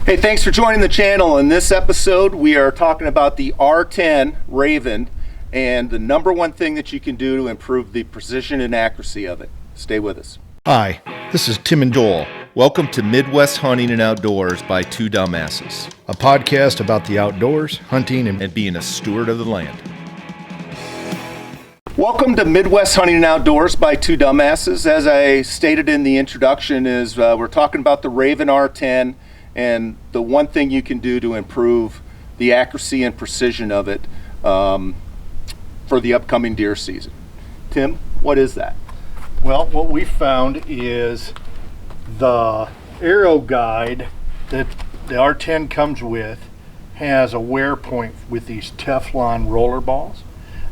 Hey, thanks for joining the channel. In this episode, we are talking about the R10 Ravin and the number one thing that you can do to improve the precision and accuracy of it. Stay with us. Hi, this is Tim and Joel. Welcome to Midwest Hunting and Outdoors by Two Dumbasses, a podcast about the outdoors, hunting, and being a steward of the land. Welcome to Midwest Hunting and Outdoors by Two Dumbasses. As I stated in the introduction, we're talking about the Ravin R10 and the one thing you can do to improve the accuracy and precision of it for the upcoming deer season. Tim, what is that? Well, what we found is the arrow guide that the R10 comes with has a wear point with these Teflon roller balls,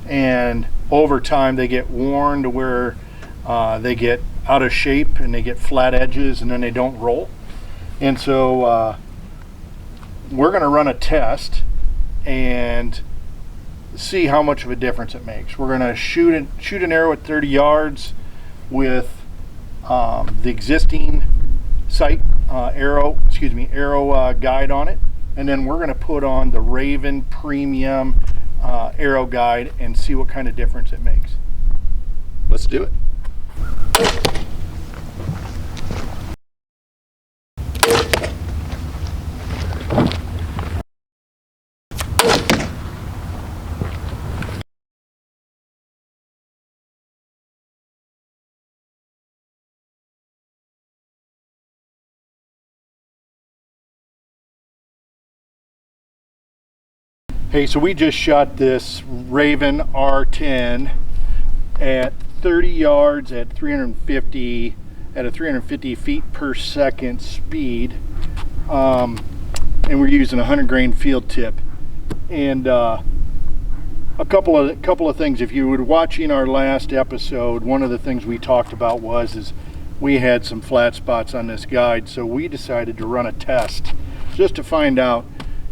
and over time they get worn to where they get out of shape and they get flat edges and then they don't roll. And so we're going to run a test and see how much of a difference it makes. We're going to shoot an arrow at 30 yards with the existing sight arrow guide on it, and then we're going to put on the Ravin Premium arrow guide and see what kind of difference it makes. Let's do it. Hey, so we just shot this Ravin R10 at 30 yards at 350 feet per second speed, and we're using a 100 grain field tip. And a couple of things. If you were watching our last episode, one of the things we talked about was we had some flat spots on this guide, so we decided to run a test just to find out,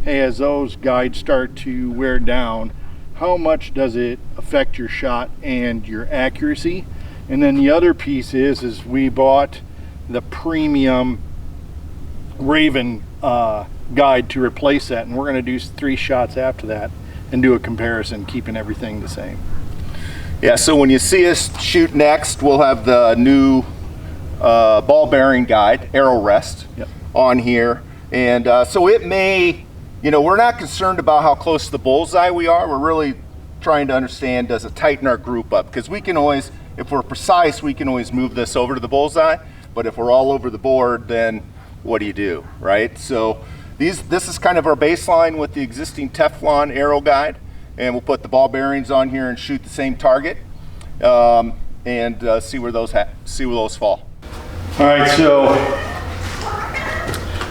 hey, as those guides start to wear down, how much does it affect your shot and your accuracy? And then the other piece is we bought the premium Ravin guide to replace that, and we're going to do 3 shots after that and do a comparison, keeping everything the same. Yeah, so when you see us shoot next, we'll have the new ball bearing guide, arrow rest, on here. And so it may, we're not concerned about how close to the bullseye we are. We're really trying to understand, does it tighten our group up? Because we can always, if we're precise, we can always move this over to the bullseye. But if we're all over the board, then what do you do, right? So this is kind of our baseline with the existing Teflon arrow guide. And we'll put the ball bearings on here and shoot the same target and see where those fall. All right, so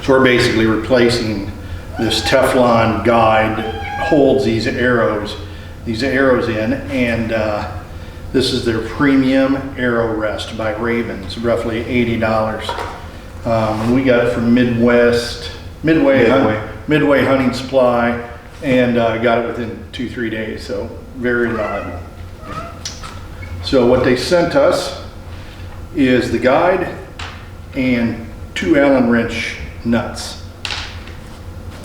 we're basically replacing this Teflon guide that holds these arrows in, and this is their premium arrow rest by Ravin. It's roughly $80. And we got it from Midway Hunting Supply, and got it within 2-3 days, so very reliable. So what they sent us is the guide and 2 Allen wrench nuts.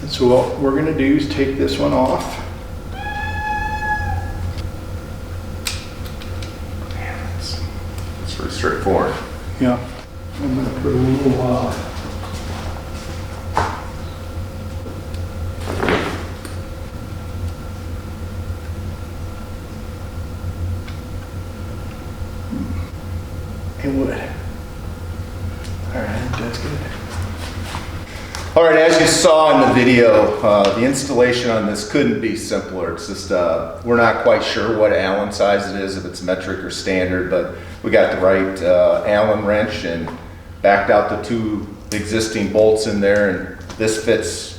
And so what we're going to do is take this one off. It's pretty straightforward. Yeah. I'm going to put a little it would. All right, that's good. All right, as you saw in the video, the installation on this couldn't be simpler. It's just, we're not quite sure what Allen size it is, if it's metric or standard, but we got the right Allen wrench and backed out the 2 existing bolts in there, and this fits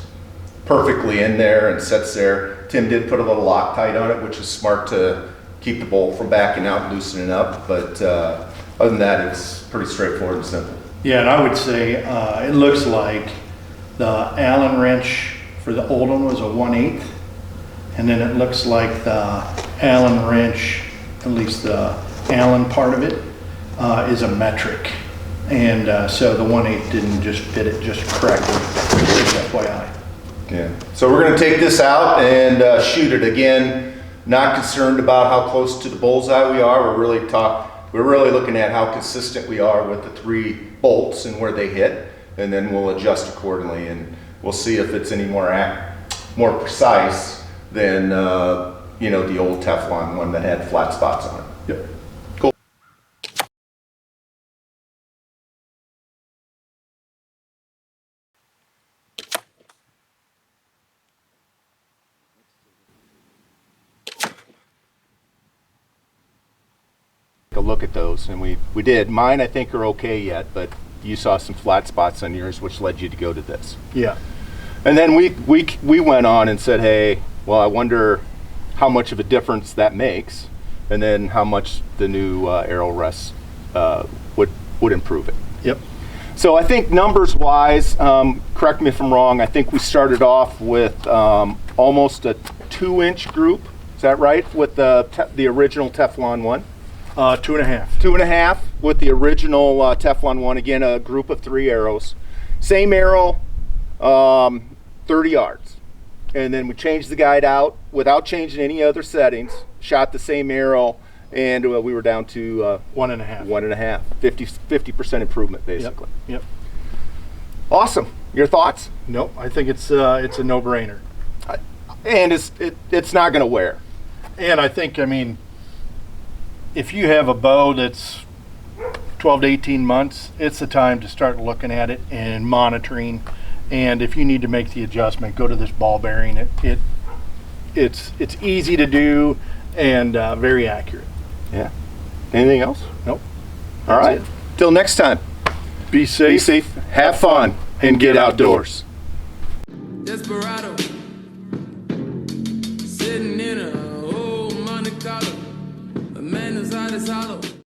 perfectly in there and sits there. Tim did put a little Loctite on it, which is smart to keep the bolt from backing out and loosening up, but other than that, it's pretty straightforward and simple. Yeah, and I would say it looks like the Allen wrench for the old one was a 1/8, and then it looks like the Allen wrench, at least the Allen part of it, is a metric. And so the 1/8 didn't just fit it just correctly. That's why Yeah. So we're going to take this out and shoot it again. Not concerned about how close to the bullseye we are. We're really looking at how consistent we are with the 3 bolts and where they hit, and then we'll adjust accordingly, and we'll see if it's any more precise than you know, the old Teflon one that had flat spots on it. Yep. Cool. A look at those, and we did. Mine I think are okay yet, but you saw some flat spots on yours, which led you to go to this. Yeah. And then we went on and said, hey, well, I wonder how much of a difference that makes, and then how much the new arrow rest would improve it. Yep. So I think numbers wise, correct me if I'm wrong, I think we started off with almost a 2-inch group. Is that right? With the original Teflon one? 2.5. 2.5 with the original Teflon one. Again, a group of 3 arrows. Same arrow, 30 yards. And then we changed the guide out without changing any other settings, shot the same arrow, and we were down to 1.5. 1.5. 50% improvement, basically. Yep. Awesome. Your thoughts? Nope. I think it's a no-brainer. And it's not going to wear. And I think, I mean, if you have a bow that's 12 to 18 months, it's the time to start looking at it and monitoring. And if you need to make the adjustment, go to this ball bearing. It's easy to do and very accurate. Yeah. Anything else? Nope. All right. Till next time. Be safe. Be safe. Have fun. And get outdoors. Desperado, sitting in a old Monte Carlo, a man inside his hollow.